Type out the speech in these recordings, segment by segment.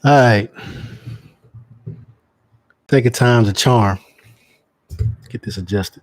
All right. Take a time to charm. Get this adjusted.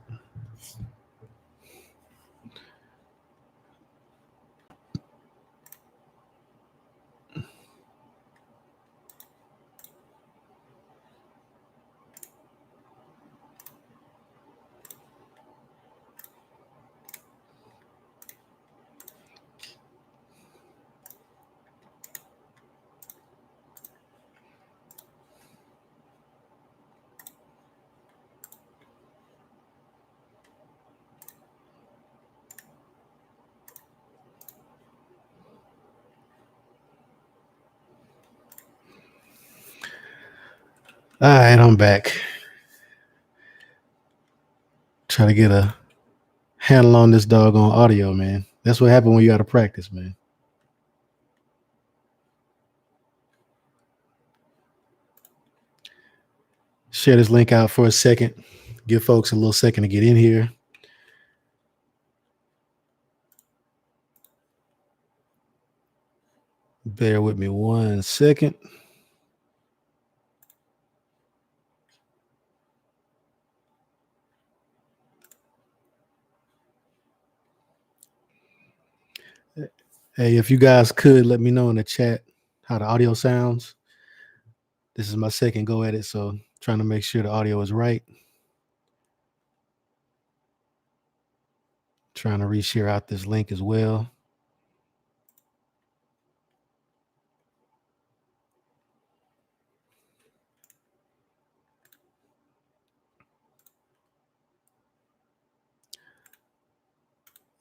All right, I'm back. Try to get a handle on this doggone audio, man. That's what happened when you out of practice, man. Share this link out for a second. Give folks a little second to get in here. Bear with me 1 second. Hey, if you guys could let me know in the chat how the audio sounds. This is my second go at it, so trying to make sure the audio is right. Trying to reshare out this link as well.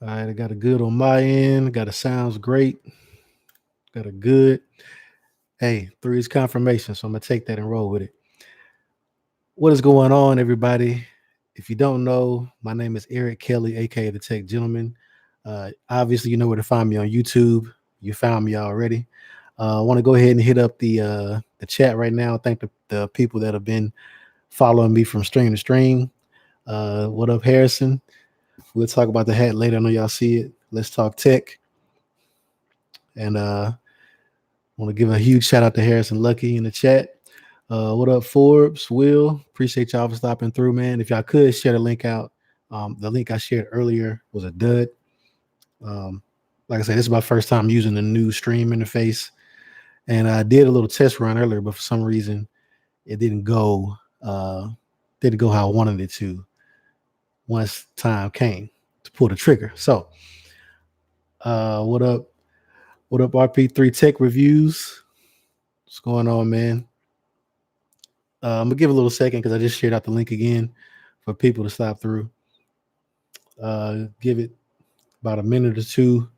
All right, I got a good on my end. Got it sounds great. Got a good. Hey, 3 is confirmation, so I'm gonna take that and roll with it. What is going on, everybody? If you don't know, my name is Eric Kelly, aka the Tech Gentleman. Obviously, you know where to find me on YouTube. You found me already. I want to go ahead and hit up the chat right now. Thank the people that have been following me from stream to stream. What up, Harrison? We'll talk about the hat later. I know y'all see it. Let's talk tech. And want to give a huge shout out to Harrison Lucky in the chat. What up, Forbes? Will, appreciate y'all for stopping through, man. If y'all could share the link out. The link I shared earlier was a dud. Like I said, this is my first time using the new stream interface. And I did a little test run earlier, but for some reason it didn't go how I wanted it to once time came to pull the trigger. So what up? What up, RP3 Tech Reviews? What's going on, man? I'm gonna give a little second because I just shared out the link again for people to stop through. Give it about a minute or two,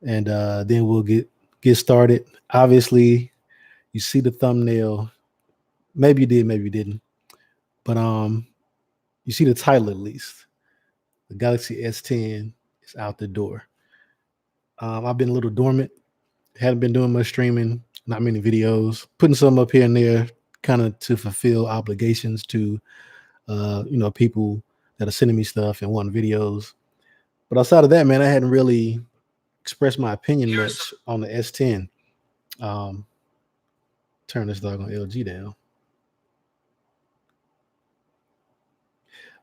and then we'll get started. Obviously, you see the thumbnail. Maybe you did, maybe you didn't. But you see the title at least. The Galaxy S10 is out the door. I've been a little dormant. Haven't been doing much streaming, not many videos, putting some up here and there, kind of to fulfill obligations to people that are sending me stuff and wanting videos. But outside of that, man, I hadn't really expressed my opinion much on the S10. Turn this dog on LG down.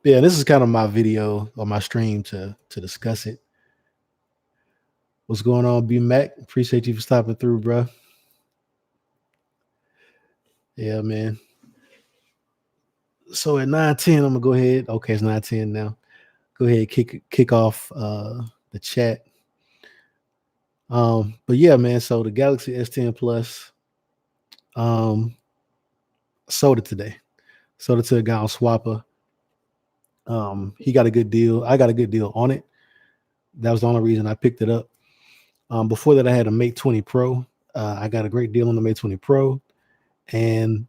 But yeah, this is kind of my video or my stream to discuss it. What's going on, B Mac? Appreciate you for stopping through, bro. Yeah, man. So at 9:10, I'm gonna go ahead. Okay, it's 9:10 now. Go ahead, kick off the chat. But yeah, man. So the Galaxy S10 Plus, sold it today. Sold it to a guy on Swapper. He got a good deal. I got a good deal on it. That was the only reason I picked it up. Before that, I had a Mate 20 Pro. I got a great deal on the Mate 20 Pro, and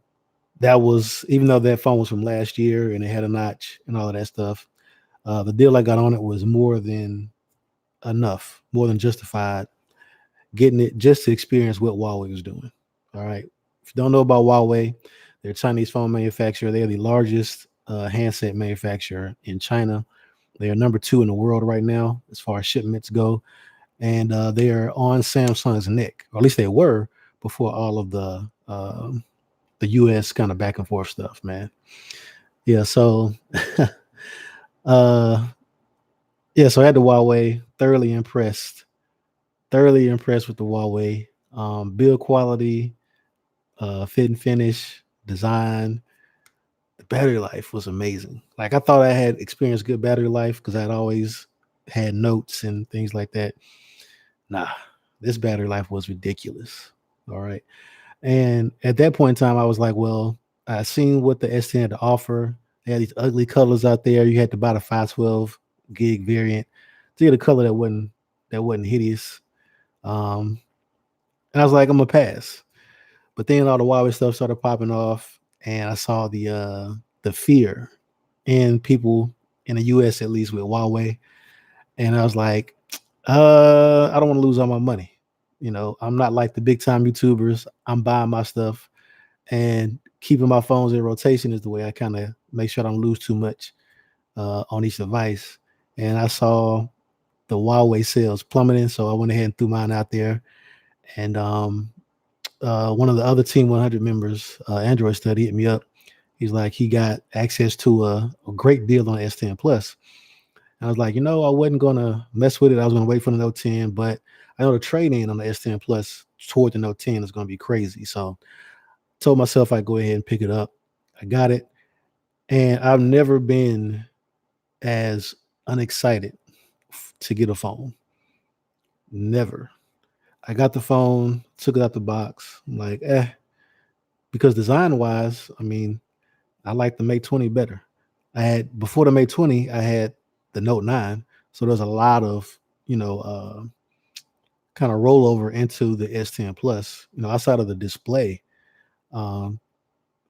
that was, even though that phone was from last year and it had a notch and all of that stuff, the deal I got on it was more than enough, more than justified getting it just to experience what Huawei was doing. All right. If you don't know about Huawei, they're a Chinese phone manufacturer. They are the largest handset manufacturer in China. They are number 2 in the world right now as far as shipments go. And they are on Samsung's neck, or at least they were before all of the U.S. kind of back and forth stuff, man. Yeah, so uh, yeah, so I had the Huawei. Thoroughly impressed with the Huawei. Build quality, fit and finish, design. The battery life was amazing. Like I thought I had experienced good battery life because I'd always had notes and things like that. Nah, this battery life was ridiculous. All right. And at that point in time, I was like, well, I seen what the S10 had to offer. They had these ugly colors out there. You had to buy the 512 gig variant to get a color that wasn't hideous. Um, and I was like, I'm gonna pass. But then all the Huawei stuff started popping off, and I saw the fear in people in the US at least with Huawei. And I was like, I don't want to lose all my money. I'm not like the big time YouTubers. I'm buying my stuff and keeping my phones in rotation is the way I kind of make sure I don't lose too much on each device. And I saw the Huawei sales plummeting, so I went ahead and threw mine out there. And one of the other Team 100 members, Android study, hit me up. He's like, he got access to a great deal on S10 Plus. And I was like, I wasn't gonna mess with it. I was gonna wait for the Note 10, but I know the trade-in on the S10 Plus toward the Note 10 is gonna be crazy. So told myself I'd go ahead and pick it up. I got it. And I've never been as unexcited to get a phone. Never. I got the phone, took it out the box. I'm like, because design wise, I mean, I like the Mate 20 better. I had before the Mate 20, I had the Note 9. So there's a lot of, kind of rollover into the S10 Plus, outside of the display. Um,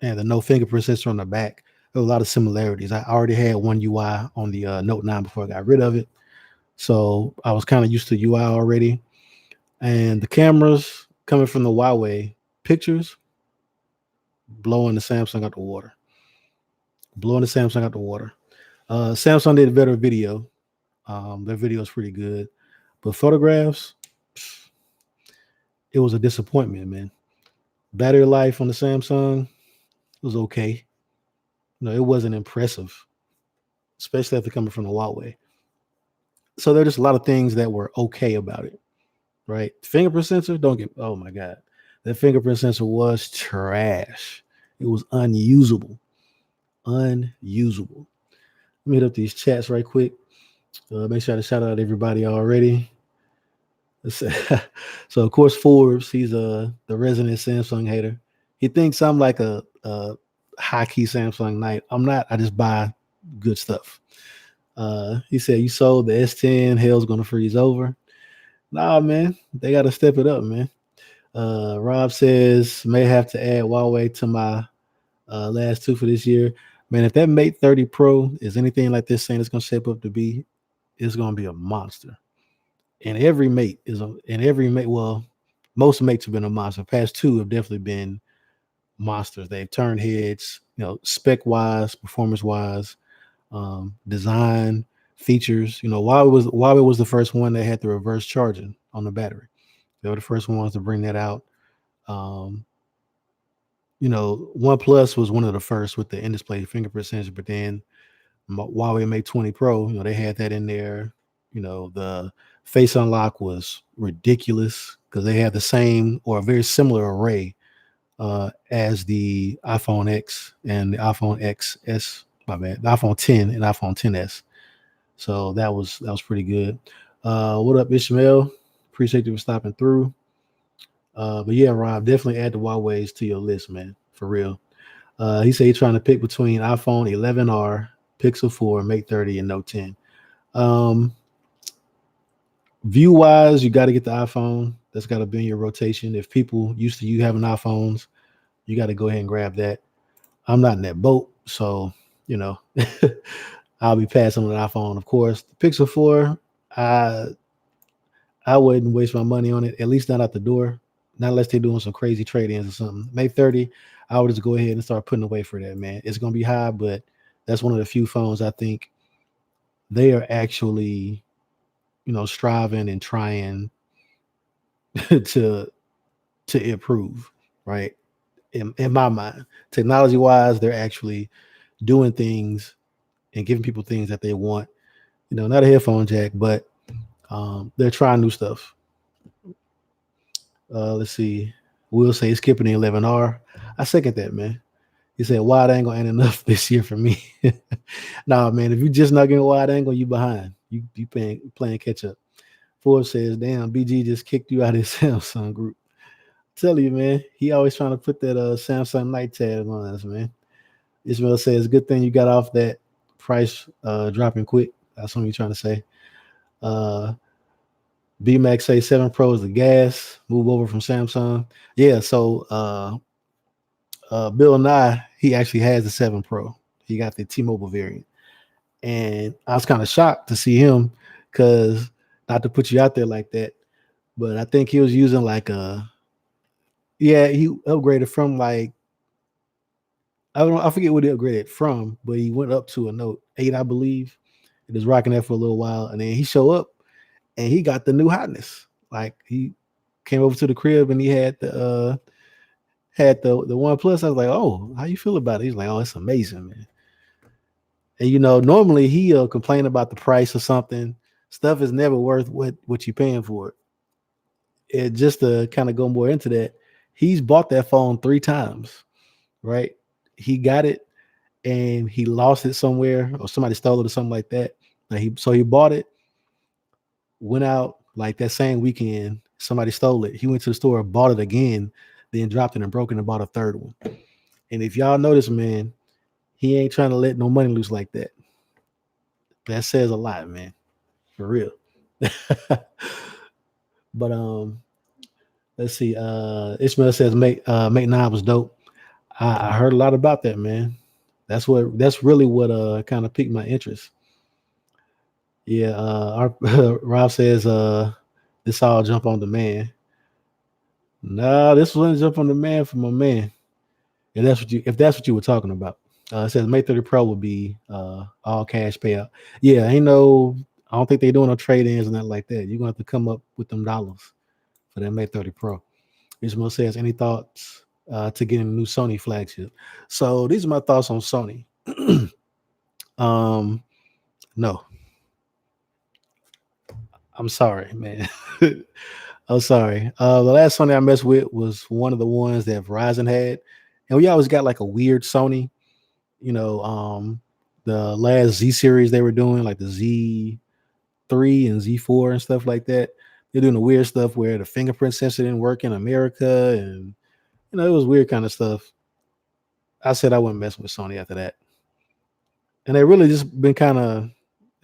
and the no fingerprint sensor on the back. There were a lot of similarities. I already had one UI on the Note 9 before I got rid of it. So I was kind of used to UI already. And the cameras coming from the Huawei pictures, blowing the Samsung out the water. Blowing the Samsung out the water. Samsung did a better video. Their video is pretty good. But photographs, it was a disappointment, man. Battery life on the Samsung was okay. No, it wasn't impressive, especially after coming from the Huawei. So there are just a lot of things that were okay about it, right? Fingerprint sensor, don't get, oh my God. That fingerprint sensor was trash. It was unusable. Unusable. Let me hit up these chats right quick. Make sure to shout out everybody already. So of course Forbes, he's the resident Samsung hater. He thinks I'm like a high key Samsung knight. I'm not. I just buy good stuff. He said you sold the S10. Hell's gonna freeze over. Nah, man, they got to step it up, man. Rob says may have to add Huawei to my last two for this year. Man, if that Mate 30 Pro is anything like this saying it's gonna shape up to be, it's gonna be a monster. And every mate is a and every mate, well, most mates have been a monster. Past two have definitely been monsters. They've turned heads, spec wise, performance wise, design, features. Huawei was the first one that had the reverse charging on the battery. They were the first ones to bring that out. Um, OnePlus was one of the first with the in-display fingerprint sensor, but then Huawei Mate 20 Pro, they had that in there. The face unlock was ridiculous because they had the same or a very similar array as the iPhone X and the iPhone XS. My bad, the iPhone 10 and iPhone 10s. So that was pretty good. What up, Ishmael? Appreciate you for stopping through. But yeah, Rob, definitely add the Huawei's to your list, man. For real. He said he's trying to pick between iPhone 11R, Pixel 4, Mate 30, and Note 10. View wise, you got to get the iPhone. That's got to be in your rotation. If people used to you having iPhones, you got to go ahead and grab that. I'm not in that boat, so I'll be passing on the iPhone, of course. The Pixel 4, I wouldn't waste my money on it, at least not out the door. Not unless they're doing some crazy trade-ins or something. Mate 30, I would just go ahead and start putting away for that, man. It's gonna be high, but that's one of the few phones I think they are actually, striving and trying to to improve, right? In my mind, technology wise, they're actually doing things and giving people things that they want. Not a headphone jack, but they're trying new stuff. Let's see. Will say skipping the 11R. I second that, man. He said wide angle ain't enough this year for me. Nah, man. If you just not getting wide angle, you behind. You playing catch up. Ford says, "Damn, BG just kicked you out of his Samsung group." Tell you, man. He always trying to put that Samsung night tag on us, man. Ismail says, "Good thing you got off that price dropping quick." That's what he's trying to say. Uh, B Max say 7 Pro is the gas. Move over from Samsung. Yeah, so Bill Nye, he actually has the 7 Pro. He got the T-Mobile variant. And I was kind of shocked to see him because not to put you out there like that, but I think he was using like he upgraded from like, I forget what he upgraded from, but he went up to a Note 8, I believe. He was rocking that for a little while. And then he showed up and he got the new hotness. Like he came over to the crib and he had the One Plus. I was like, "Oh, how you feel about it?" He's like, "Oh, it's amazing, man." And normally he'll complain about the price or something. Stuff is never worth what you're paying for it. And just to kind of go more into that, he's bought that phone 3 times, right? He got it and he lost it somewhere or somebody stole it or something like that. So he bought it, went out like that same weekend, somebody stole it. He went to the store, bought it again, then dropped it and broke it and bought a third one. And if y'all notice, man, he ain't trying to let no money loose like that. That says a lot, man. For real. But let's see. Ishmael says Mate 9 was dope. I heard a lot about that, man. That's really what kind of piqued my interest. Yeah, Rob says this all jump on the man. No, this wasn't jump on the man for my man. If that's what you were talking about. It says May 30 Pro will be all cash payout. Yeah, I don't think they're doing no trade-ins and nothing like that. You're gonna have to come up with them dollars for that May 30 Pro. Ishmael says, any thoughts to getting a new Sony flagship? So these are my thoughts on Sony. No, I'm sorry, man. I'm sorry. The last Sony I messed with was one of the ones that Verizon had, and we always got like a weird Sony. You know, the last Z series they were doing, like the Z3 and Z4 and stuff like that. They're doing the weird stuff where the fingerprint sensor didn't work in America, and it was weird kind of stuff. I said I wouldn't mess with Sony after that, and they really just been kind of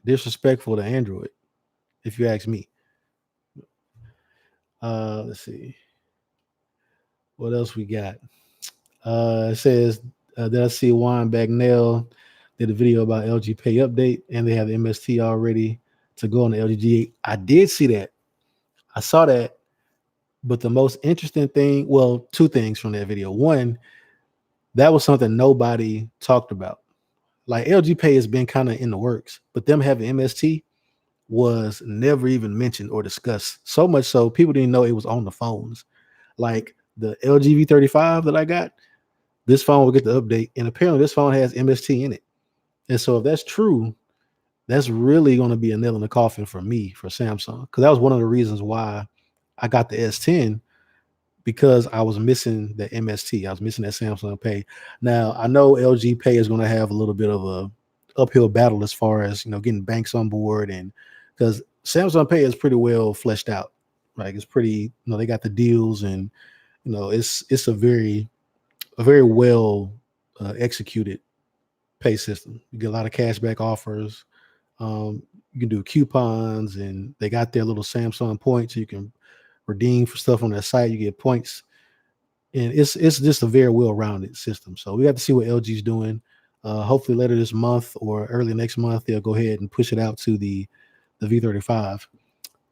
disrespectful to Android, if you ask me. Let's see what else we got. It says did I see Juan Bagnell did a video about LG Pay update, and they have the MST already to go on the LG G8. I did see that. I saw that, but the most interesting thing, well, two things from that video. One, that was something nobody talked about. Like LG Pay has been kind of in the works, but them having MST was never even mentioned or discussed. So much so people didn't know it was on the phones. Like the LG V35 that I got, this phone will get the update, and apparently this phone has MST in it. And so if that's true, that's really going to be a nail in the coffin for me for Samsung, because that was one of the reasons why I got the S10, because I was missing the MST. I was missing that Samsung Pay. Now I know LG Pay is going to have a little bit of a uphill battle as far as getting banks on board, and because Samsung Pay is pretty well fleshed out. Like it's pretty, they got the deals, and it's a very well executed pay system. You get a lot of cashback offers. You can do coupons, and they got their little Samsung points. You can redeem for stuff on their site. You get points, and it's just a very well-rounded system. So we have to see what LG's doing. Hopefully later this month or early next month, they'll go ahead and push it out to the V35,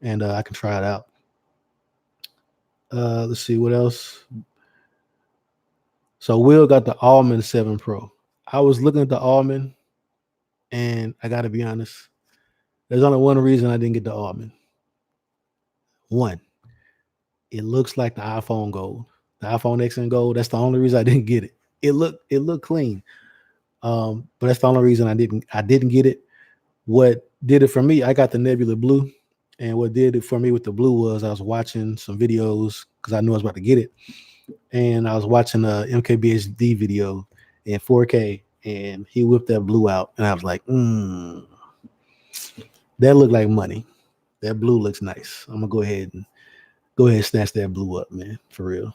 and I can try it out. Let's see what else. So Will got the Almond 7 Pro. I was looking at the Almond, and I got to be honest. There's only one reason I didn't get the Almond. One, It looks like the iPhone Gold, the iPhone X and Gold. That's the only reason I didn't get it. It looked clean. But that's the only reason I didn't get it. What did it for me? I got the Nebula Blue, and what did it for me with the blue was I was watching some videos because I knew I was about to get it, and I was watching a MKBHD video in 4K, and he whipped that blue out, and I was like, that looked like money. That blue looks nice. I'm gonna go ahead and snatch that blue up, man, for real.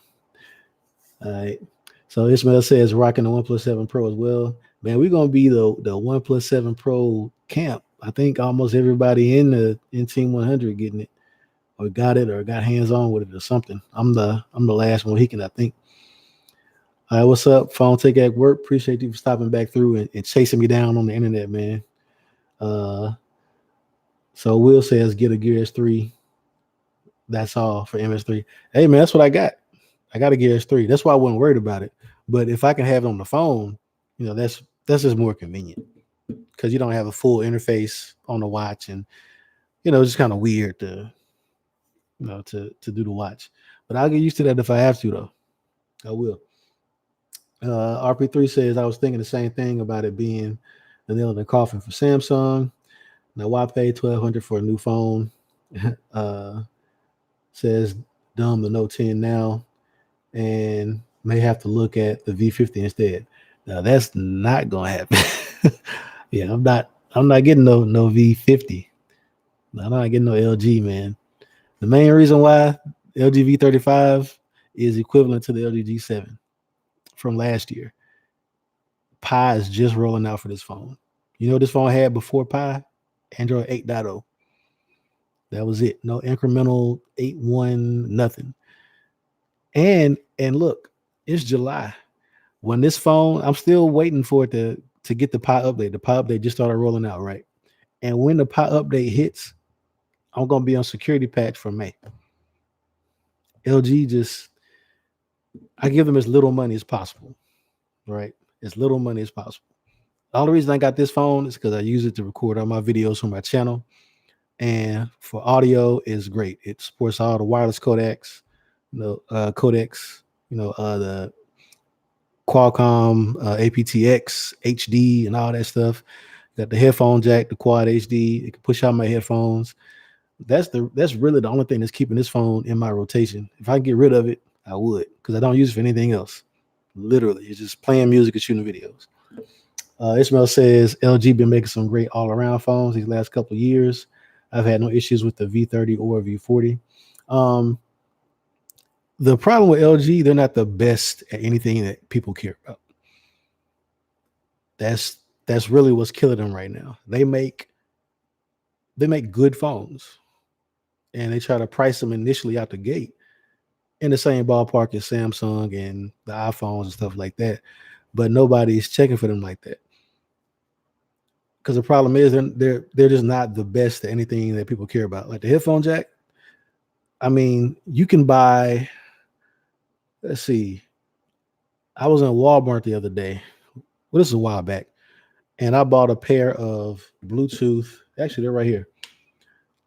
All right. So Ismail says rocking the OnePlus 7 Pro as well. Man, we're gonna be the OnePlus 7 Pro camp. I think almost everybody in Team 100 getting it or got it or got hands on with it or something. I'm the last one he I think. All right, what's up? Phone take at work. Appreciate you for stopping back through and chasing me down on the internet, man. Uh so Will says get a Gear S3. That's all for MS3. Hey man, that's what I got. I got a Gear S3. That's why I wasn't worried about it. But if I can have it on the phone, that's just more convenient because you don't have a full interface on the watch, and it's just kind of weird to do the watch. But I'll get used to that if I have to, though. I will. RP3 says I was thinking the same thing about it being the nail in the coffin for Samsung. Now why pay $1,200 for a new phone? Says dumb the Note 10 now, and may have to look at the V50 instead. Now that's not gonna happen. Yeah, I'm not getting no V50. I'm not getting no LG, man. The main reason why LG V35 is equivalent to the LG G7 from last year. Pi is just rolling out for this phone. You know what this phone had before Pi? Android 8.0. That was it. No incremental 8.1, nothing. And look, it's July. When this phone, I'm still waiting for it to get the Pi update. The Pi update just started rolling out, right? And when the Pi update hits, I'm gonna be on security patch for May. LG I give them as little money as possible, right? As little money as possible. The only reason I got this phone is because I use it to record all my videos from my channel. And for audio, is great. It supports all the wireless codecs, the Qualcomm aptX HD and all that stuff. Got the headphone jack, the quad HD. It can push out my headphones. That's really the only thing that's keeping this phone in my rotation. If I can get rid of it, I would, because I don't use it for anything else. Literally, it's just playing music and shooting videos. Ishmael says LG been making some great all-around phones these last couple of years. I've had no issues with the V30 or V40. The problem with LG, they're not the best at anything that people care about. That's really what's killing them right now. They make good phones, and they try to price them initially out the gate in the same ballpark as Samsung and the iPhones and stuff like that. But nobody's checking for them like that. Because the problem is they're just not the best at anything that people care about. Like the headphone jack, I mean, you can buy, let's see, I was in Walmart the other day. Well, this is a while back. And I bought a pair of Bluetooth. Actually, they're right here.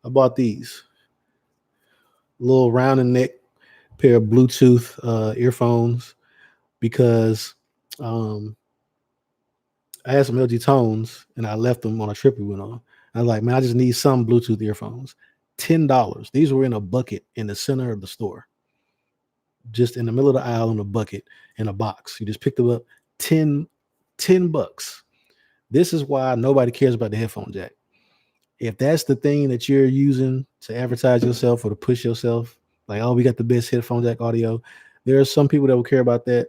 I bought these little round and neck pair of Bluetooth earphones because I had some LG Tones and I left them on a trip we went on. I was like, man, I just need some Bluetooth earphones. $10. These were in a bucket in the center of the store, just in the middle of the aisle in a bucket in a box. You just picked them up. 10 bucks. This is why nobody cares about the headphone jack. If that's the thing that you're using to advertise yourself or to push yourself, like, oh, we got the best headphone jack audio, there are some people that will care about that.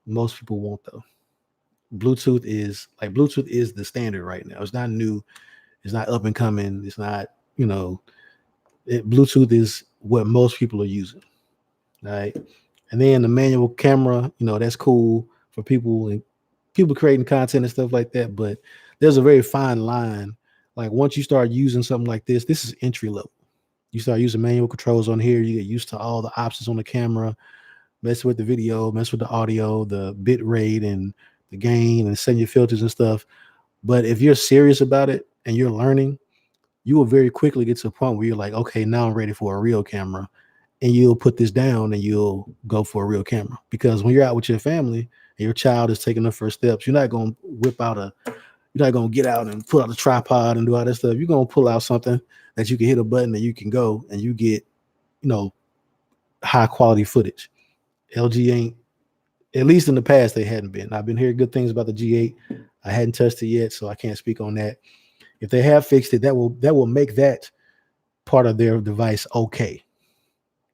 Most people won't, though. Bluetooth is the standard right now. It's not new. It's not up and coming. It's not, Bluetooth is what most people are using. Right. And then the manual camera, that's cool for people and people creating content and stuff like that. But there's a very fine line. Like once you start using something like this is entry level. You start using manual controls on here, you get used to all the options on the camera, mess with the video, mess with the audio, the bit rate and the gain and setting your filters and stuff. But if you're serious about it and you're learning, you will very quickly get to a point where you're like, okay, now I'm ready for a real camera. and you'll put this down and you'll go for a real camera. Because when you're out with your family and your child is taking the first steps, you're not going to you're not going to get out and pull out a tripod and do all that stuff. You're going to pull out something that you can hit a button and you can go and you get, you know, high quality footage. LG ain't, at least in the past, they hadn't been. I've been hearing good things about the G8. I hadn't touched it yet, so I can't speak on that. If they have fixed it, that will make that part of their device okay,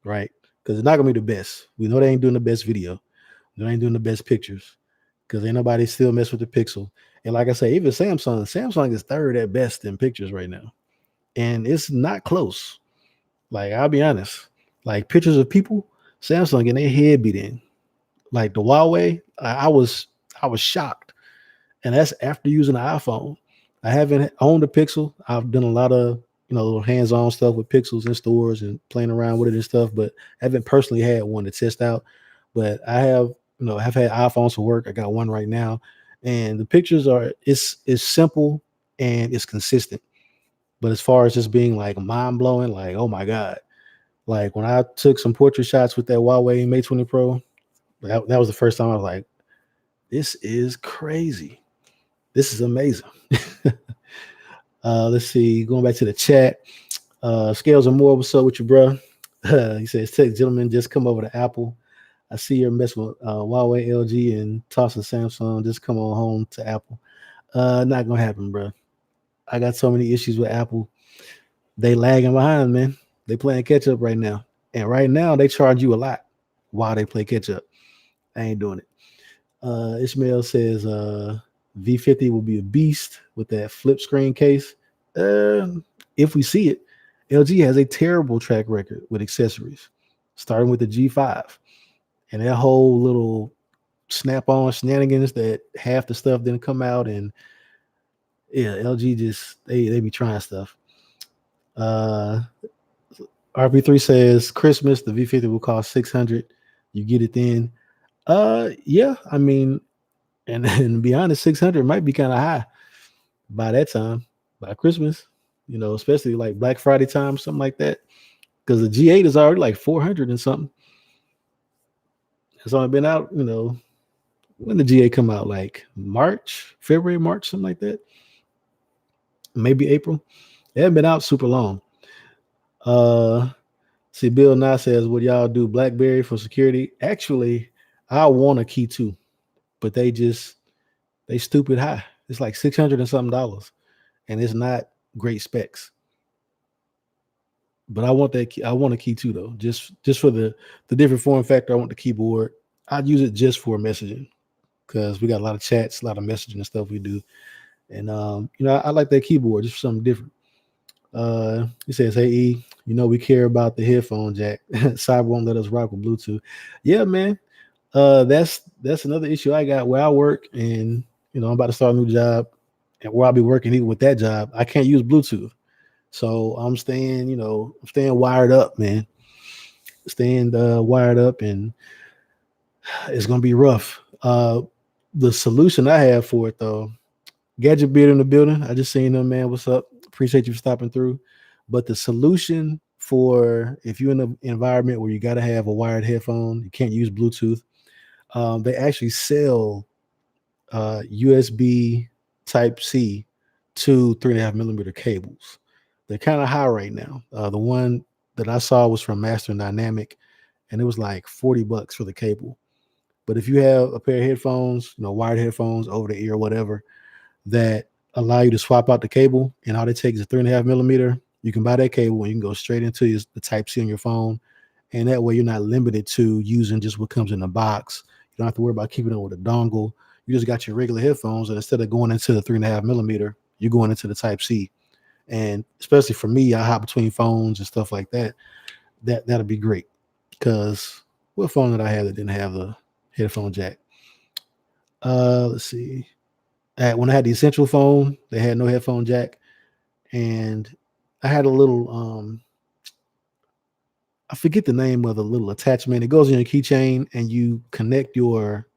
right? Because it's not gonna be the best. We know they ain't doing the best video. They ain't doing the best pictures because ain't nobody still mess with the Pixel. And like I say, even Samsung is third at best in pictures right now, and it's not close. Like I'll be honest, like pictures of people, Samsung and their head beat in. Like the Huawei, I was shocked, and that's after using the iPhone. I haven't owned a Pixel. I've done a lot of little hands-on stuff with Pixels in stores and playing around with it and stuff, but I haven't personally had one to test out. But I have had iPhones for work. I got one right now, and the pictures are it's simple and it's consistent. But as far as just being like mind blowing, like oh my god, like when I took some portrait shots with that Huawei Mate 20 Pro, that was the first time I was like, this is crazy. This is amazing. Let's see. Going back to the chat. Scales and more. What's up with you, bro? He says, "Tech gentlemen, just come over to Apple. I see you're messing with Huawei, LG, and tossing Samsung. Just come on home to Apple. Not gonna happen, bro. I got so many issues with Apple. They lagging behind, man. They playing catch up right now, and right now they charge you a lot while they play catch up. I ain't doing it. Ishmael says V50 will be a beast with that flip screen case. If we see it, LG has a terrible track record with accessories, starting with the G5 and that whole little snap-on shenanigans that half the stuff didn't come out. And yeah, LG just they be trying stuff. RP3 says Christmas the V50 will cost 600. You get it then. Yeah, I mean, and to be honest, 600 might be kind of high by that time, by Christmas, especially like Black Friday time, something like that. Because the G8 is already like 400 and something. It's only been out, when the G8 come out, like February, March, something like that. Maybe April. It hasn't been out super long. See, Bill Nye says, would y'all do BlackBerry for security? Actually, I want a key too, but they stupid high. It's like 600 and something dollars, and it's not great specs. But I want that key. I want a key too, though, just for the different form factor. I want the keyboard. I'd use it just for messaging because we got a lot of chats, a lot of messaging and stuff we do, and I like that keyboard just for something different. He says, "Hey E, we care about the headphone jack. Cyber won't let us rock with Bluetooth. Yeah, man. That's another issue I got where I work, and I'm about to start a new job, and where I'll be working even with that job, I can't use Bluetooth. So I'm staying wired up, man. Staying wired up, and it's gonna be rough. The solution I have for it though, Gadget Beard in the building. I just seen them, man. What's up? Appreciate you for stopping through. But the solution for if you're in an environment where you got to have a wired headphone, you can't use Bluetooth. They actually sell USB Type C to 3.5 millimeter cables. They're kind of high right now. The one that I saw was from Master Dynamic, and it was like $40 for the cable. But if you have a pair of headphones, wired headphones over the ear, whatever, that allow you to swap out the cable, and all it takes is 3.5 millimeter, you can buy that cable and you can go straight into the Type C on your phone. And that way you're not limited to using just what comes in the box. You don't have to worry about keeping it with a dongle. You just got your regular headphones, and instead of going into the 3.5 millimeter, you're going into the Type C. And especially for me, I hop between phones and stuff like that. That'll be great. Because what phone did I have that didn't have the headphone jack? Let's see. When I had the Essential phone, they had no headphone jack, and I had a little I forget the name of the little attachment. It goes in your keychain, and you connect your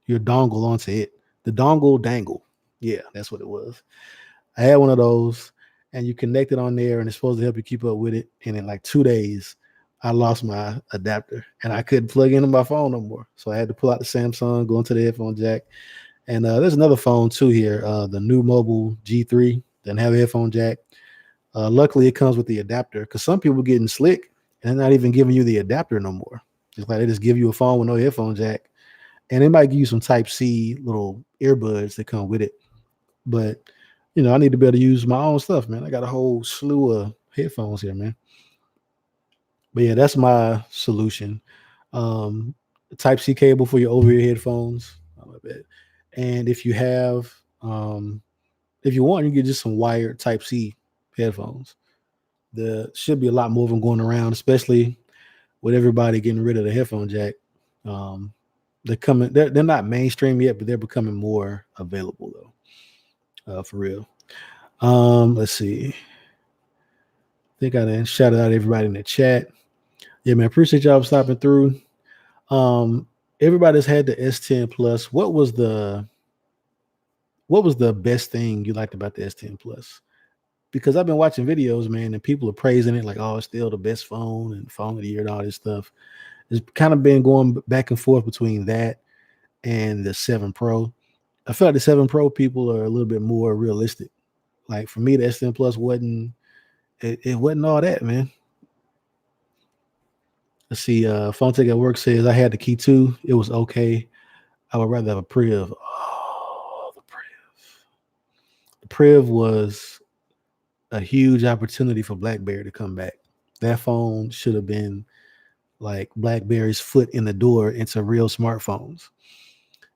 dongle onto it. The dongle dangle. Yeah, that's what it was. I had one of those, and you connect it on there, and it's supposed to help you keep up with it. And in like 2 days, I lost my adapter and I couldn't plug into my phone no more. So I had to pull out the Samsung, go into the headphone jack. And there's another phone too here, the new Mobile G3, doesn't have a headphone jack. Luckily, it comes with the adapter because some people getting slick and they're not even giving you the adapter no more. Just like they just give you a phone with no headphone jack, and they might give you some Type C little earbuds that come with it. But I need to be able to use my own stuff, man. I got a whole slew of headphones here, man. But yeah, that's my solution. Um, Type C cable for your over ear headphones. I love it. And if you want, you get just some wired Type C headphones. There should be a lot more of them going around, especially with everybody getting rid of the headphone jack. Um, they're coming. They're not mainstream yet, but they're becoming more available though, for real. Let's see. I think I done shouted out everybody in the chat. Yeah, man, appreciate y'all stopping through. Um, Everybody's had the S10 Plus. What was the best thing you liked about the S10 Plus? Because I've been watching videos, man, and people are praising it like, oh, it's still the best phone and phone of the year and all this stuff. It's kind of been going back and forth between that and the 7 Pro. I feel like the 7 Pro people are a little bit more realistic. Like for me, the S10 Plus it wasn't all that, man. Let's see. Phone Tech at Work says I had the Key 2. It was okay. I would rather have a Priv. Oh, the Priv. The Priv was a huge opportunity for BlackBerry to come back. That phone should have been like BlackBerry's foot in the door into real smartphones.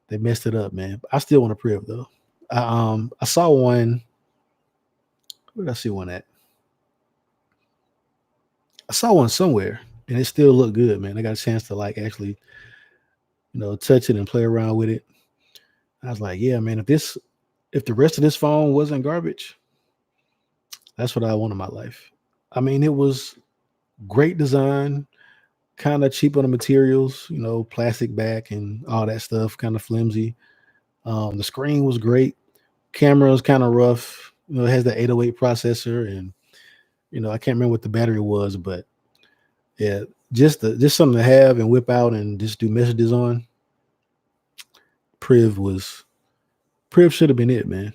They messed it up, man. I still want a Priv though. I saw one. Where did I see one at? I saw one somewhere, and it still looked good, man. I got a chance to like actually, touch it and play around with it. I was like, yeah, man. If the rest of this phone wasn't garbage, that's what I want in my life. I mean, it was great design, kind of cheap on the materials, plastic back and all that stuff, kind of flimsy. The screen was great. Camera was kind of rough. It has the 808 processor, and I can't remember what the battery was, but yeah, just something to have and whip out and just do messages on. Priv should have been it, man.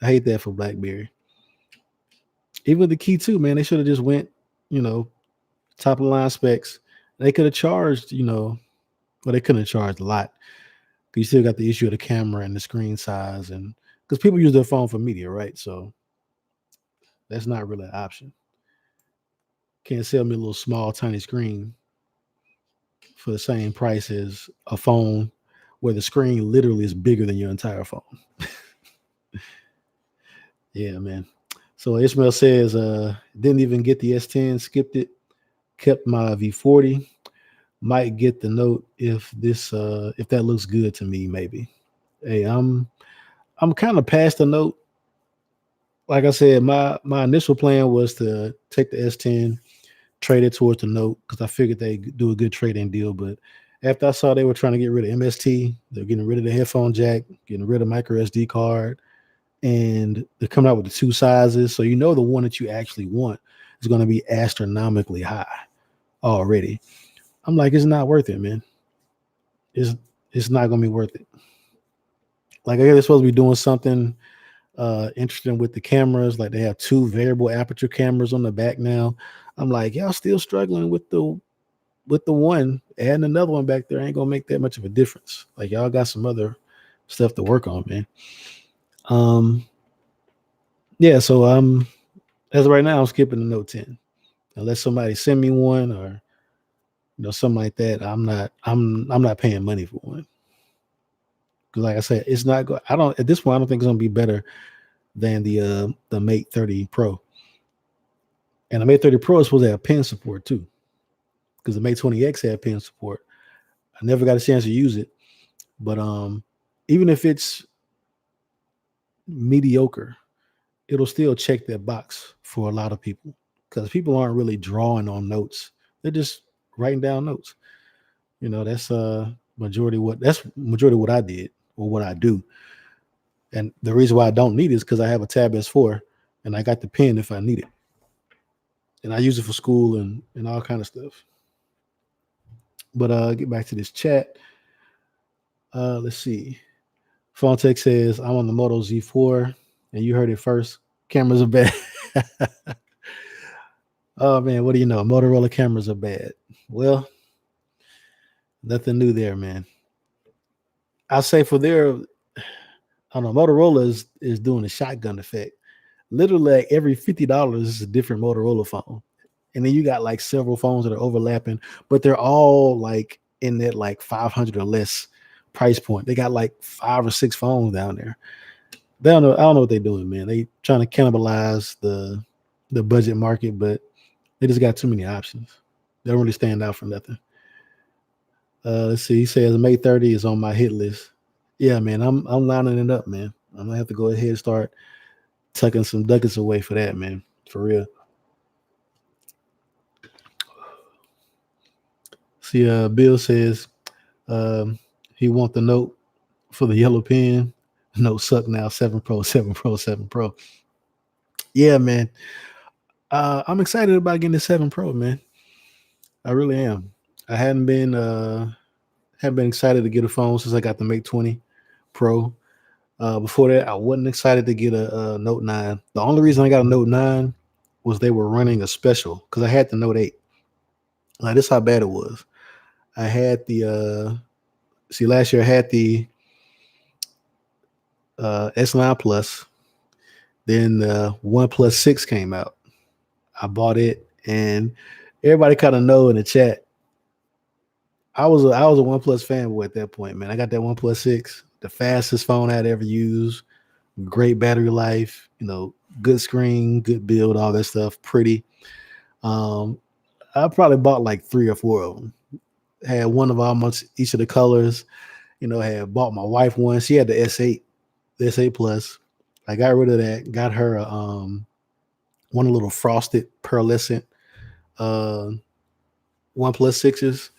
I hate that for BlackBerry. Even the Key 2, man, they should have just went, top of the line specs. They could have charged, well, they couldn't have charged a lot. You still got the issue of the camera and the screen size, and because people use their phone for media, right? So that's not really an option. Can't sell me a little small, tiny screen for the same price as a phone where the screen literally is bigger than your entire phone. Yeah, man. So Ishmael says, didn't even get the S10, skipped it, kept my V40. Might get the note if that looks good to me, maybe. Hey, I'm kind of past the note. Like I said, my initial plan was to take the S10, trade it towards the note because I figured they do a good trade-in deal. But after I saw they were trying to get rid of MST, they're getting rid of the headphone jack, getting rid of micro SD card, and they're coming out with the 2 sizes. So the one that you actually want is going to be astronomically high already. I'm like, it's not worth it, man. It's not going to be worth it. Like I guess they're supposed to be doing something interesting with the cameras. Like they have 2 variable aperture cameras on the back now. I'm like, y'all still struggling with the one. Adding another one back there ain't gonna make that much of a difference. Like y'all got some other stuff to work on, man. Yeah, so as of right now, I'm skipping the Note 10. Unless somebody send me one or something like that. I'm not paying money for one. Because like I said, it's not go at this point I don't think it's gonna be better than the Mate 30 Pro. And the Mate 30 Pro is supposed to have pen support too. Because the Mate 20X had pen support. I never got a chance to use it. But even if it's mediocre, it'll still check that box for a lot of people. Because people aren't really drawing on notes. They're just writing down notes. That's majority what I did or what I do. And the reason why I don't need it is because I have a Tab S4 and I got the pen if I need it. and I use it for school and all kind of stuff. But get back to this chat. Let's see. Phone Tech says I'm on the Moto Z4, and you heard it first. Cameras are bad. Oh man, what do you know? Motorola cameras are bad. Well, nothing new there, man. I'll say for their, I don't know, Motorola is doing a shotgun effect. Literally, like every $50 is a different Motorola phone, and then you got like several phones that are overlapping, but they're all like in that like 500 or less price point. They got like 5 or 6 phones down there. They don't know. I don't know what they're doing, man. They trying to cannibalize the budget market, but they just got too many options. They don't really stand out for nothing. Let's see. He says May 30 is on my hit list. Yeah, man. I'm lining it up, man. I'm gonna have to go ahead and start tucking some ducats away for that, man. For real. See, Bill says um, he want the note for the yellow pen. No suck now. 7 Pro, 7 Pro, 7 Pro. Yeah, man. I'm excited about getting the 7 Pro, man. I really am. I hadn't been excited to get a phone since I got the Mate 20 Pro. Before that, I wasn't excited to get a Note 9. The only reason I got a Note 9 was they were running a special because I had the Note 8. Like this, how bad it was. I had the see last year I had the S9 Plus. Then the One Plus 6 came out. I bought it, and everybody kind of know in the chat. I was a One Plus fanboy at that point, man. I got that One Plus 6, the fastest phone I'd ever used. Great battery life, good screen, good build, all that stuff, pretty. Um, I probably bought like 3 or 4 of them. Had one of almost each of the colors. Had bought my wife one. She had the S8, the S8 Plus. I got rid of that. Got her one of the little frosted pearlescent uh, One Plus 6s.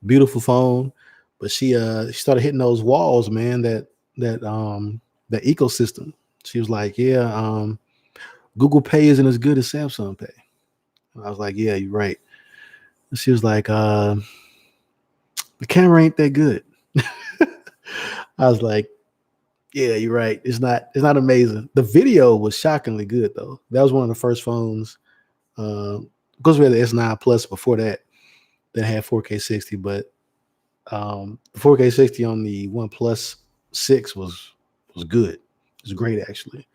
Beautiful phone, but she started hitting those walls, man. That ecosystem. She was like, "Yeah, Google Pay isn't as good as Samsung Pay." And I was like, "Yeah, you're right." And she was like, "The camera ain't that good." I was like, "Yeah, you're right. It's not. It's not amazing." The video was shockingly good, though. That was one of the first phones. Because we had the S9 Plus before that had 4K 60, but the 4K 60 on the One Plus 6 was good. It was great actually.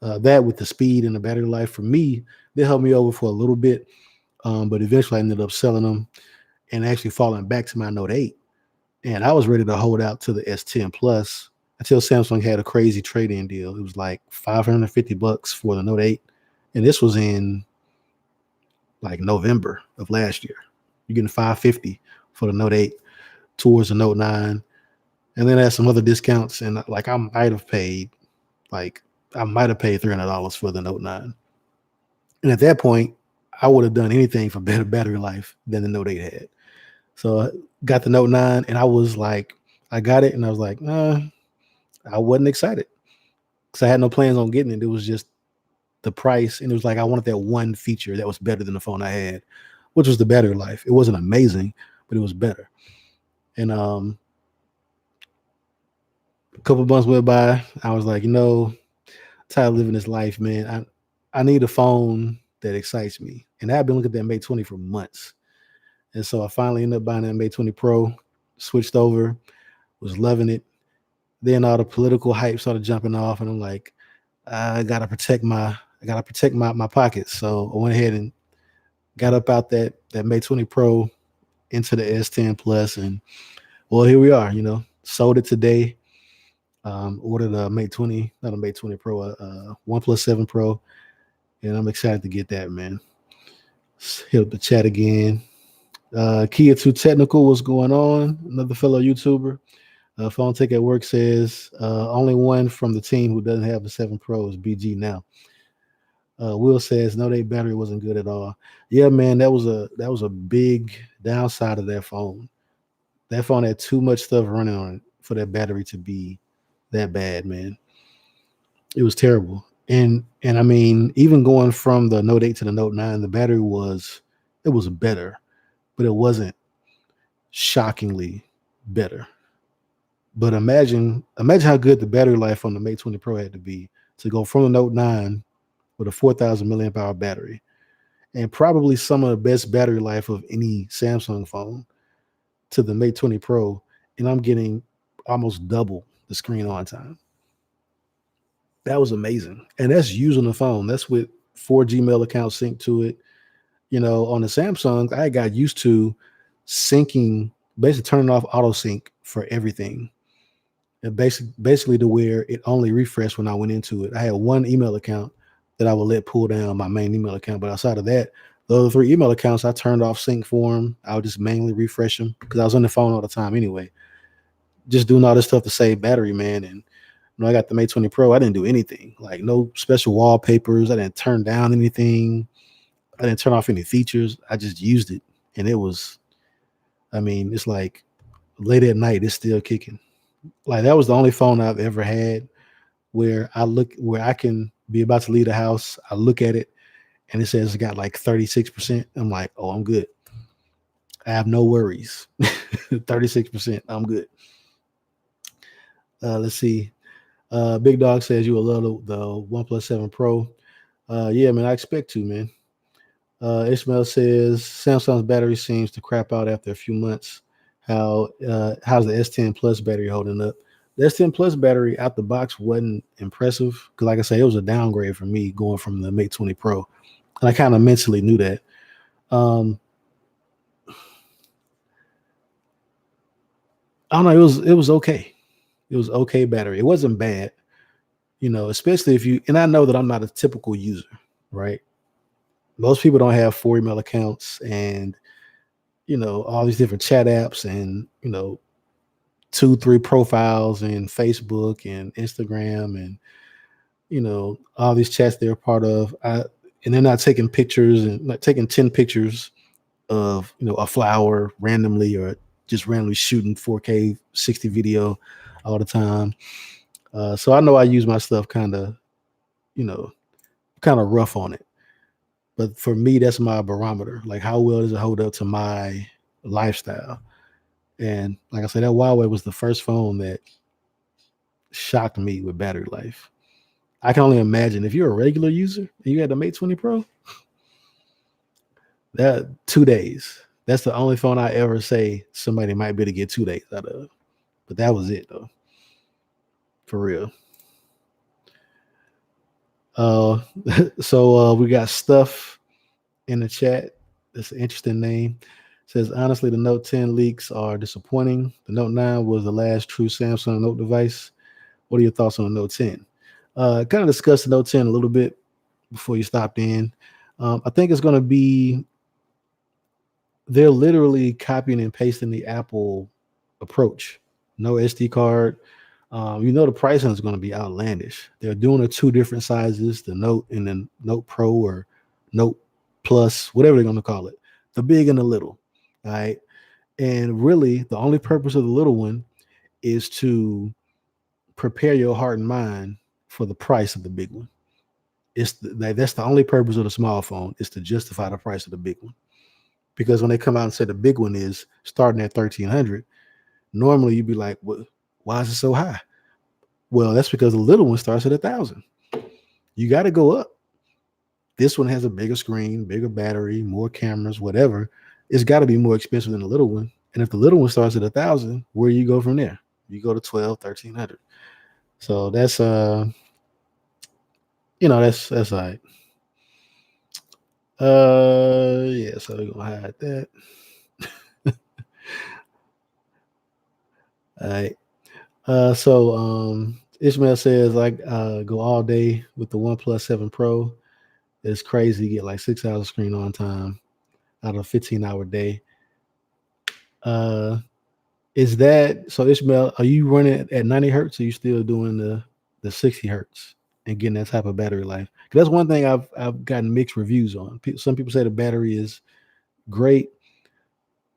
That with the speed and the battery life for me, they held me over for a little bit, but eventually I ended up selling them and actually falling back to my Note 8. And I was ready to hold out to the S10 Plus until Samsung had a crazy trade-in deal. It was like $550 for the Note 8, and this was in like November of last year. You're getting 550 for the Note 8 towards the Note 9, and then had some other discounts. And like I might have paid $300 for the Note 9. And at that point, I would have done anything for better battery life than the Note 8 had. So I got the Note 9, and I was like, I got it, and I was like, I wasn't excited because I had no plans on getting it. It was just the price, and it was like I wanted that one feature that was better than the phone I had, which was the battery life. It wasn't amazing, but it was better. And a couple months went by. I was like, tired of living this life, man. I need a phone that excites me. And I've been looking at that Mate 20 for months. And so I finally ended up buying that Mate 20 Pro, switched over, was loving it. Then all the political hype started jumping off, and I'm like, I gotta protect my pockets. So I went ahead and got up out that Mate 20 Pro into the S10 Plus, and well, here we are. Sold it today. Ordered a Mate 20, not a Mate 20 Pro, One Plus 7 Pro, and I'm excited to get that, man. Hit up the chat again. Kia Too Technical, what's going on? Another fellow YouTuber. Phone Tech at Work says only one from the team who doesn't have the 7 Pro is BG now. Will says no, their battery wasn't good at all. Yeah, man, that was a big downside of that phone. That phone had too much stuff running on it for that battery to be that bad, man. It was terrible. And I mean, even going from the Note 8 to the Note 9, the battery was it was better, but it wasn't shockingly better. But imagine how good the battery life on the Mate 20 Pro had to be to go from the Note 9 with a 4,000 milliamp hour battery and probably some of the best battery life of any Samsung phone to the Mate 20 Pro, and I'm getting almost double the screen on time. That was amazing. And that's using the phone. That's with 4 Gmail accounts synced to it. On the Samsung, I got used to syncing, basically turning off auto sync for everything. And basically to where it only refreshed when I went into it. I had one email account that I would let pull down my main email account. But outside of that, the other 3 email accounts, I turned off sync for them. I would just manually refresh them because I was on the phone all the time anyway. Just doing all this stuff to save battery, man. And I got the Mate 20 Pro. I didn't do anything, like no special wallpapers. I didn't turn down anything. I didn't turn off any features. I just used it. And it was, I mean, it's like late at night, it's still kicking. Like that was the only phone I've ever had where I can be about to leave the house. I look at it and it says it's got like 36%. I'm like, oh, I'm good. I have no worries. 36%. I'm good. Let's see. Big Dog says you will love the OnePlus 7 Pro. Yeah, man, I expect to, man. Ishmael says Samsung's battery seems to crap out after a few months. How's the S10 Plus battery holding up? The S10 Plus battery out the box wasn't impressive because, like I say, it was a downgrade for me going from the Mate 20 Pro, and I kind of mentally knew that. I don't know. It was okay. It was okay battery. It wasn't bad, especially if you. And I know that I'm not a typical user, right? Most people don't have 4 email accounts and all these different chat apps and 2, 3 profiles in Facebook and Instagram and all these chats they're part of. And they're not taking pictures and not taking 10 pictures of a flower randomly or just randomly shooting 4K 60 video all the time. So I know I use my stuff you know, kind of rough on it. But for me, that's my barometer. Like, how well does it hold up to my lifestyle? And like I said, that Huawei was the first phone that shocked me with battery life. I can only imagine if you're a regular user and you had the Mate 20 Pro, that 2 days. That's the only phone I ever say somebody might be able to get 2 days out of. But that was it though. For real. Uh so we got stuff in the chat. That's an interesting name. It says honestly, the Note 10 leaks are disappointing. The Note 9 was the last true Samsung Note device. What are your thoughts on the Note 10? Kind of discussed the Note 10 a little bit before you stopped in. I think it's going to be, they're literally copying and pasting the Apple approach. No SD card. The pricing is going to be outlandish. They're doing the 2 different sizes, the Note and the Note Pro or Note Plus, whatever they're going to call it, the big and the little. All right. And really, the only purpose of the little one is to prepare your heart and mind for the price of the big one. That's the only purpose of the small phone is to justify the price of the big one. Because when they come out and say the big one is starting at 1,300, normally you'd be like, well, why is it so high? Well, that's because the little one starts at 1,000. You got to go up. This one has a bigger screen, bigger battery, more cameras, whatever. It's got to be more expensive than the little one. And if the little one starts at 1,000, where do you go from there? You go to 12, 1,300. So that's that's all right. Yeah, so we're gonna hide that. All right. So Ishmael says like go all day with the OnePlus 7 Pro. It's crazy. You get like 6 hours of screen on time out of a 15-hour day. Is that so, Ishmael? Are you running at 90 hertz? Or are you still doing the 60 hertz and getting that type of battery life? Because that's one thing I've gotten mixed reviews on. Some people say the battery is great.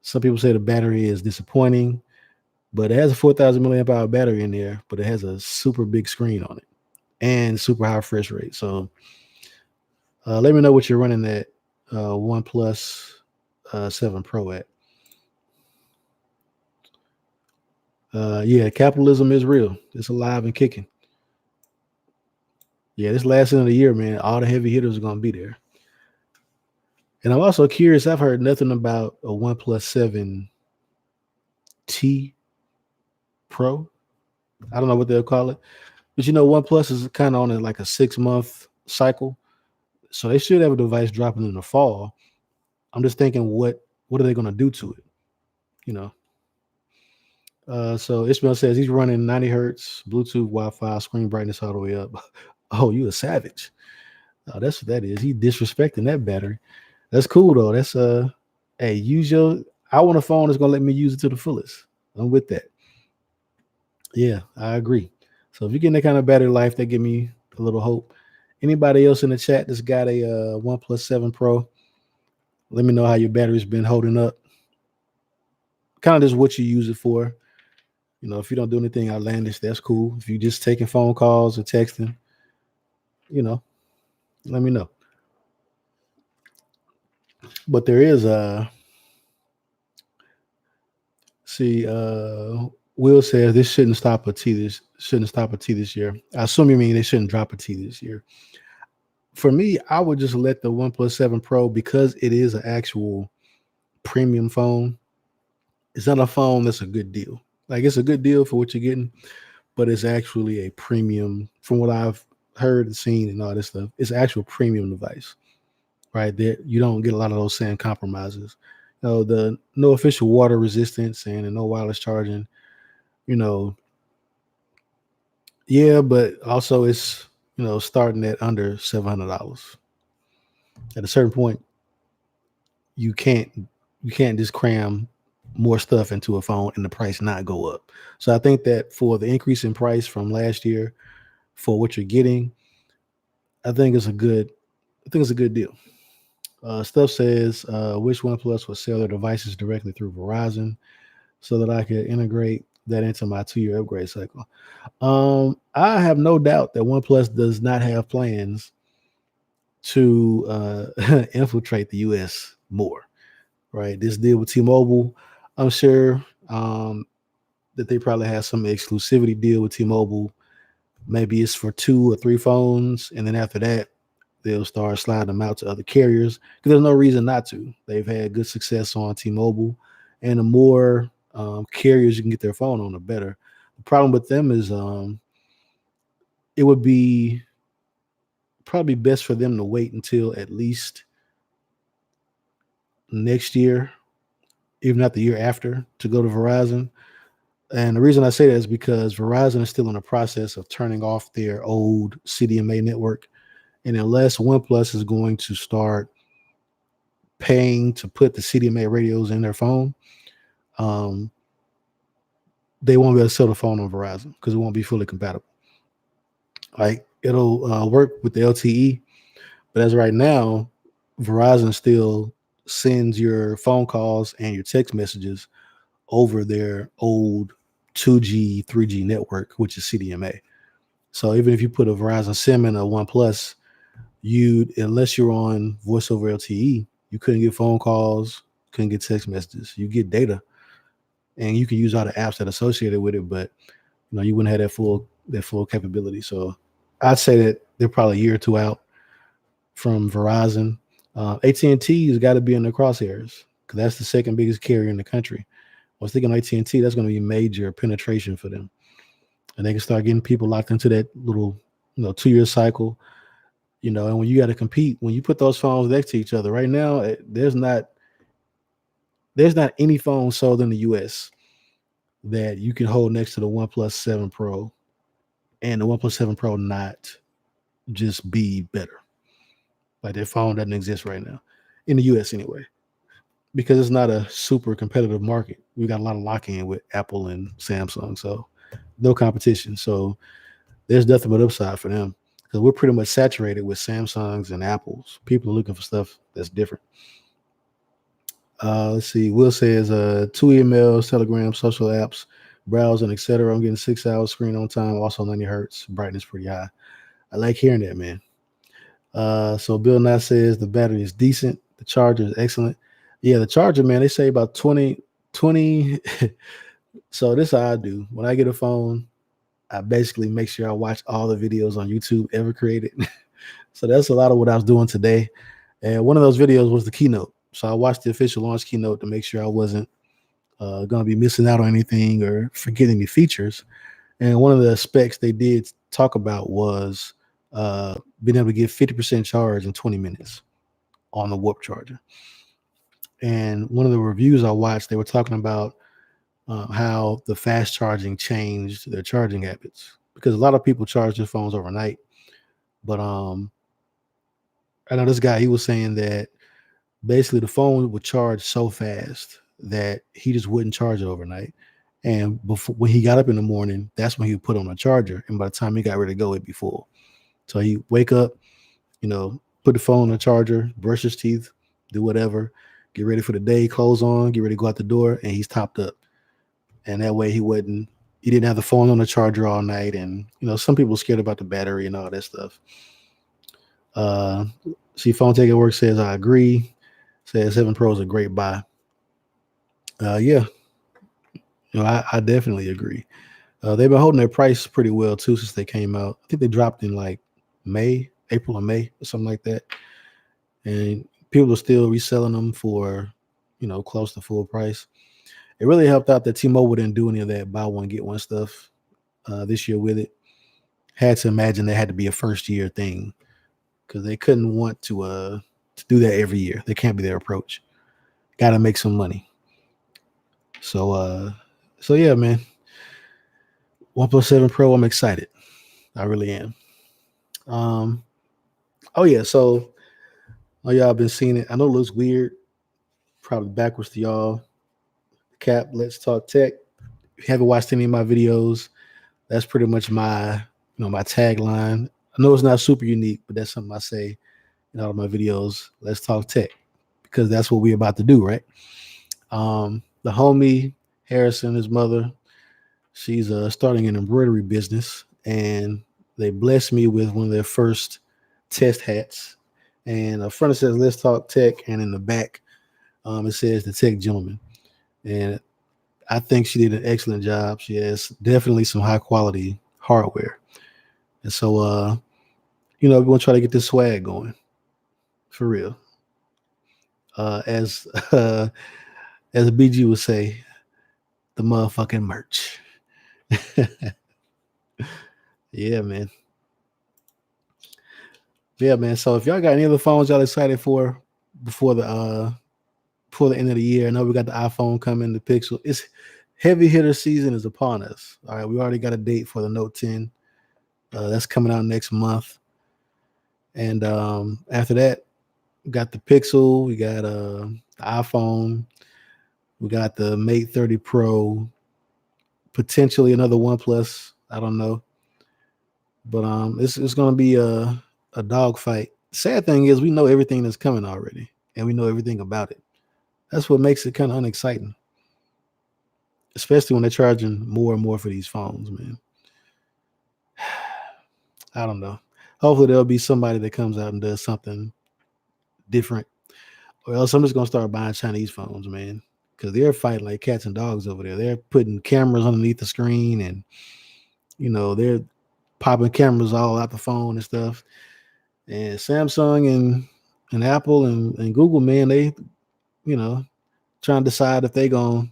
Some people say the battery is disappointing. But it has a 4,000 milliamp hour battery in there, but it has a super big screen on it. and super high refresh rate. So let me know what you're running that OnePlus 7 Pro at. Yeah, capitalism is real. It's alive and kicking. Yeah, this last end of the year, man, all the heavy hitters are gonna be there. And I'm also curious. I've heard nothing about a OnePlus 7 T Pro. I don't know what they'll call it, but OnePlus is kind of on like a 6 month cycle, so they should have a device dropping in the fall. I'm just thinking, what are they gonna do to it? You know. So Ishmael says he's running 90 hertz Bluetooth Wi-Fi, screen brightness all the way up. Oh, you a savage. Oh, that's what that is. He disrespecting that battery. That's cool though. That's hey, use your. I want a phone that's gonna let me use it to the fullest. I'm with that. Yeah, I agree. So if you're getting that kind of battery life, that give me a little hope. Anybody else in the chat that's got a OnePlus 7 Pro, let me know how your battery's been holding up. Kind of just what you use it for. If you don't do anything outlandish, that's cool. If you're just taking phone calls or texting, you know, let me know. But there is see Will says this shouldn't stop a T this year. I assume you mean they shouldn't drop a T this year. For me, I would just let the OnePlus 7 Pro, because it is an actual premium phone. It's not a phone that's a good deal. Like, it's a good deal for what you're getting, but it's actually a premium. From what I've heard and seen and all this stuff, it's an actual premium device. Right there, you don't get a lot of those same compromises. The no official water resistance and the no wireless charging. You know, yeah, but also it's starting at under $700. At a certain point, you can't just cram more stuff into a phone and the price not go up. So I think that for the increase in price from last year, for what you're getting, I think it's a good deal. Stuff says, wish OnePlus would sell their devices directly through Verizon so that I could integrate that into my 2-year upgrade cycle. I have no doubt that OnePlus does not have plans to infiltrate the US more. Right, this deal with T-Mobile, I'm sure that they probably have some exclusivity deal with T-Mobile. Maybe it's for 2 or 3 phones, and then after that, they'll start sliding them out to other carriers, because there's no reason not to. They've had good success on T-Mobile, and the more carriers you can get their phone on, the better. The problem with them is it would be probably best for them to wait until at least next year, even not the year after, to go to Verizon. And the reason I say that is because Verizon is still in the process of turning off their old CDMA network. And unless OnePlus is going to start paying to put the CDMA radios in their phone, um, they won't be able to sell the phone on Verizon because it won't be fully compatible. Like, it'll work with the LTE, but as right now, Verizon still sends your phone calls and your text messages over their old 2G, 3G network, which is CDMA. So even if you put a Verizon SIM in a OnePlus, unless you're on voice over LTE, you couldn't get phone calls, couldn't get text messages. You get data, and you can use all the apps that are associated with it, but you wouldn't have that full capability. So I'd say that they're probably a year or two out from Verizon. AT&T has got to be in the crosshairs because that's the second biggest carrier in the country. I was thinking AT&T, that's going to be major penetration for them, and they can start getting people locked into that little 2-year cycle. And when you got to compete, when you put those phones next to each other, right now, there's not any phone sold in the US that you can hold next to the OnePlus 7 Pro and the OnePlus 7 Pro not just be better. Like, their phone doesn't exist right now in the US anyway, because it's not a super competitive market. We got a lot of lock-in with Apple and Samsung, so no competition. So there's nothing but upside for them, because we're pretty much saturated with Samsungs and Apples. People are looking for stuff that's different. Let's see. Will says 2 emails, Telegram, social apps, browsing, etc. I'm getting 6 hours screen on time, also 90 hertz, brightness pretty high. I like hearing that, man. So Bill Nye says the battery is decent. The charger is excellent. Yeah, the charger, man, they say about 20. So this is how I do. When I get a phone, I basically make sure I watch all the videos on YouTube ever created. So that's a lot of what I was doing today. And one of those videos was the keynote. So I watched the official launch keynote to make sure I wasn't going to be missing out on anything or forgetting the features. And one of the specs they did talk about was being able to get 50% charge in 20 minutes on the Warp charger. And one of the reviews I watched, they were talking about how the fast charging changed their charging habits, because a lot of people charge their phones overnight. But I know this guy, he was saying that basically the phone would charge so fast that he just wouldn't charge it overnight. And before, when he got up in the morning, that's when he would put on a charger. And by the time he got ready to go, it'd be full. So he wake up, put the phone on the charger, brush his teeth, do whatever, get ready for the day, clothes on, get ready to go out the door, and he's topped up. And that way he didn't have the phone on the charger all night. And some people are scared about the battery and all that stuff. See, Phone Take It Work says I agree. Says 7 Pro is a great buy. Yeah, I definitely agree. They've been holding their price pretty well too since they came out. I think they dropped in like April or May or something like that. And people are still reselling them for, close to full price. It really helped out that T-Mobile didn't do any of that buy one, get one stuff this year with it. Had to imagine that had to be a first year thing, because they couldn't want to do that every year. They can't be their approach. Got to make some money. So yeah, man. OnePlus 7 Pro, I'm excited. I really am. Oh yeah, so y'all been seeing it. I know it looks weird, probably backwards to y'all. Cap, let's talk tech. If you haven't watched any of my videos, that's pretty much my tagline. I know it's not super unique, but that's something I say in all of my videos. Let's talk tech, because that's what we're about to do, right? The homie Harrison, his mother, she's starting an embroidery business, and they blessed me with one of their first test hats. And the front it says "Let's Talk Tech," and in the back, it says "The Tech Gentleman." And I think she did an excellent job. She has definitely some high quality hardware, and so we're gonna try to get this swag going for real. As as BG would say, the motherfucking merch. Yeah, man. Yeah, man. So if y'all got any other phones y'all excited for before the end of the year, I know we got the iPhone coming, the Pixel. It's heavy hitter season is upon us. All right, we already got a date for the Note 10. That's coming out next month. And after that, we got the Pixel, we got the iPhone, we got the Mate 30 Pro, potentially another OnePlus. I don't know. But it's gonna be a dogfight. Sad thing is we know everything that's coming already, and we know everything about it. That's what makes it kind of unexciting, especially when they're charging more and more for these phones, man. I don't know. Hopefully there'll be somebody that comes out and does something different, or else I'm just gonna start buying Chinese phones, man, because they're fighting like cats and dogs over there. They're putting cameras underneath the screen, and they're popping cameras all out the phone and stuff. And Samsung and Apple and Google, man, they trying to decide if they gonna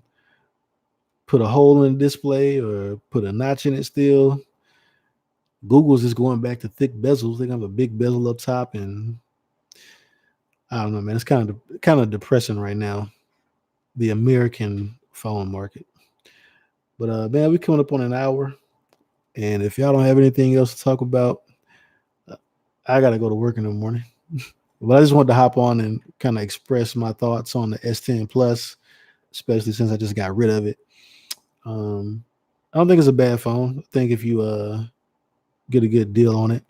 put a hole in the display or put a notch in it still. Google's just going back to thick bezels. They have a big bezel up top, and I don't know, man. It's kind of depressing right now, the American phone market. But man, we're coming up on an hour, and if y'all don't have anything else to talk about, I gotta go to work in the morning. But I just wanted to hop on and kind of express my thoughts on the S10 Plus, especially since I just got rid of it. I don't think it's a bad phone. I think if you get a good deal on it,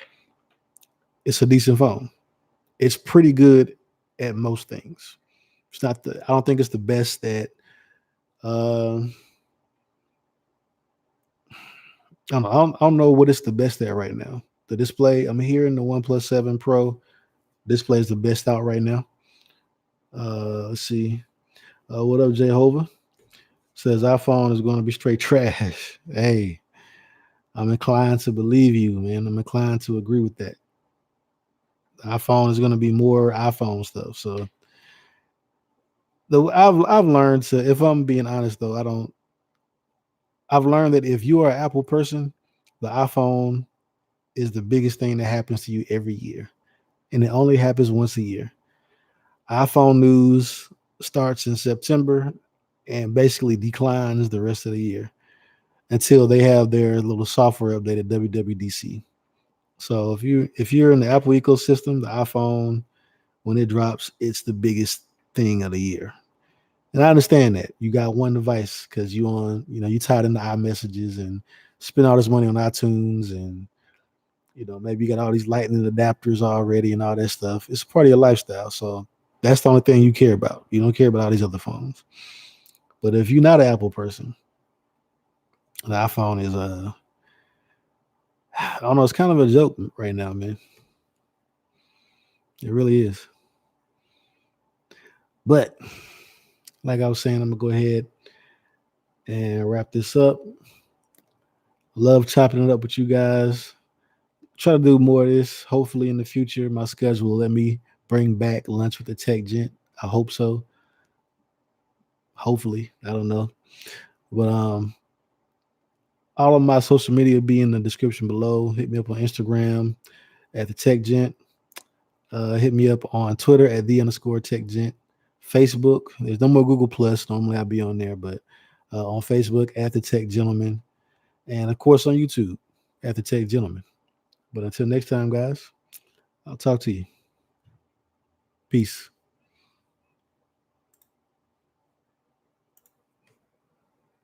it's a decent phone. It's pretty good at most things. It's not I don't think it's the best at I don't know. I don't know what it's the best at right now. the display. I'm hearing the OnePlus 7 Pro display is the best out right now. Let's see. What up, Jehovah? Says iPhone is going to be straight trash. Hey, I'm inclined to believe you, man. I'm inclined to agree with that. The iPhone is going to be more iPhone stuff. So I've learned to, if I'm being honest though, I've learned that if you are an Apple person, the iPhone is the biggest thing that happens to you every year. And it only happens once a year. iPhone news starts in September and basically declines the rest of the year until they have their little software update at WWDC. So if you're in the Apple ecosystem, the iPhone, when it drops, it's the biggest thing of the year. And I understand that you got one device because you tied into iMessages and spend all this money on iTunes, and maybe you got all these lightning adapters already and all that stuff. It's part of your lifestyle. So that's the only thing you care about. You don't care about all these other phones. But if you're not an Apple person, the iPhone is I don't know, it's kind of a joke right now, man. It really is. But like I was saying, I'm gonna go ahead and wrap this up. Love chopping it up with you guys. Try to do more of this. Hopefully in the future, my schedule will let me bring back lunch with the tech gent. I hope so. Hopefully, I don't know. But all of my social media will be in the description below. Hit me up on Instagram at the tech gent. Hit me up on Twitter at @the_tech_gent. Facebook. There's no more Google Plus. Normally I'll be on there, but on Facebook at the Tech Gentleman, and of course on YouTube at the Tech Gentleman. But until next time, guys, I'll talk to you. Peace.